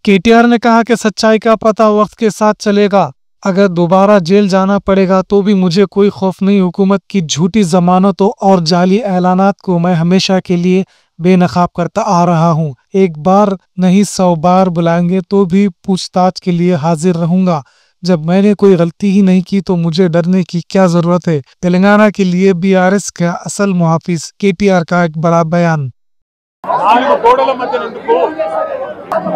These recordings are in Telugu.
केटीआर ने कहा कि सच्चाई का पता वक्त के साथ चलेगा। अगर दोबारा जेल जाना पड़ेगा तो भी मुझे कोई खौफ नहीं। हुकूमत की झूठी जमानतों और जाली ऐलानात को मैं हमेशा के लिए बेनकाब करता आ रहा हूँ। एक बार नहीं 100 बार बुलाएंगे तो भी पूछताछ के लिए हाजिर रहूंगा। जब मैंने कोई गलती ही नहीं की तो मुझे डरने की क्या जरूरत है। तेलंगाना के लिए बीआरएस का असल मुहाफिज केटीआर का एक बड़ा बयान। 4 గోడల మధ్య నుండుకు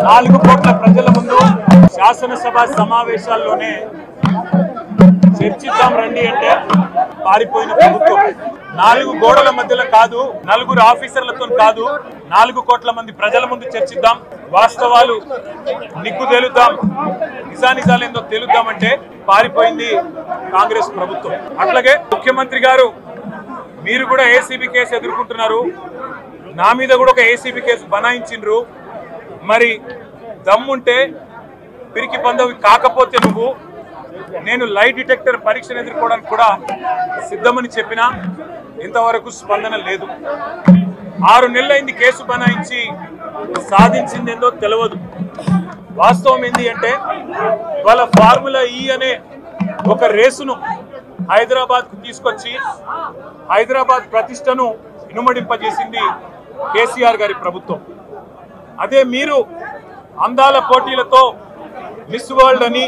4 కోట్ల ప్రజల ముందు శాసనసభ సమావేశాల్లోనే చర్చిద్దాం రండి అంటే పారిపోయిన ప్రభుత్వం 4 గోడల మధ్యలో కాదు, 4 ఆఫీసర్లతో కాదు, 4 కోట్ల మంది ప్రజల ముందు చర్చిద్దాం, వాస్తవాలు నిగ్గు తేలుద్దాం, నిజానిజాలేందో తేలుద్దామంటే పారిపోయింది కాంగ్రెస్ ప్రభుత్వం. అట్లాగే ముఖ్యమంత్రి గారు మీరు కూడా ఏసీబీ కేసు ఎదుర్కొంటున్నారు, నా మీద కూడా ఒక ఏసీబీ కేసు బనాయించిండ్రు. మరి దమ్ముంటే పిరికి పందవి కాకపోతే నువ్వు నేను లై డిటెక్టర్ పరీక్షను ఎదుర్కోవడానికి కూడా సిద్ధమని చెప్పినా ఇంతవరకు స్పందన లేదు. 6 నెలలైంది కేసు బనాయించి, సాధించింది ఏందో తెలియదు. వాస్తవం ఏంది అంటే వాళ్ళ ఫార్ములా ఈ అనే ఒక రేసును హైదరాబాద్కు తీసుకొచ్చి హైదరాబాద్ ప్రతిష్టను ఇనుమడింపజేసింది కేసీఆర్ గారి ప్రభుత్వం. అదే మీరు అందాల పోటీలతో మిస్ వరల్డ్ అని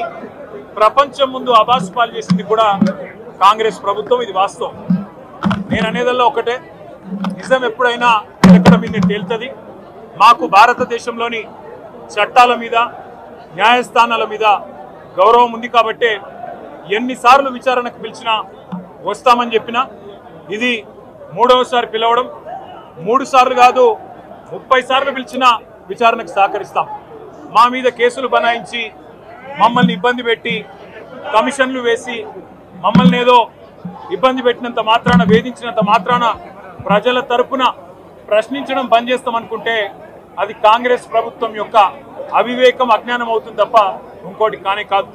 ప్రపంచం ముందు అబాస్పాలు చేసింది కూడా కాంగ్రెస్ ప్రభుత్వం. ఇది వాస్తవం. నేను అనేదల్లా ఒకటే, నిజం ఎప్పుడైనా ఎక్కడ మీద తేలుతుంది. మాకు భారతదేశంలోని చట్టాల మీద, న్యాయస్థానాల మీద గౌరవం ఉంది కాబట్టే ఎన్నిసార్లు విచారణకు పిలిచినా వస్తామని చెప్పినా ఇది 3వసారి పిలవడం, 3 సార్లు కాదు 30 సార్లు పిలిచినా విచారణకు సహకరిస్తాం. మా మీద కేసులు బనాయించి మమ్మల్ని ఇబ్బంది పెట్టి కమిషన్లు వేసి మమ్మల్ని ఏదో ఇబ్బంది పెట్టినంత మాత్రాన, వేధించినంత మాత్రాన ప్రజల తరపున ప్రశ్నించడం బంద్ చేస్తామనుకుంటే అది కాంగ్రెస్ ప్రభుత్వం యొక్క అవివేకం, అజ్ఞానం అవుతుంది తప్ప ఇంకోటి కానే కాదు.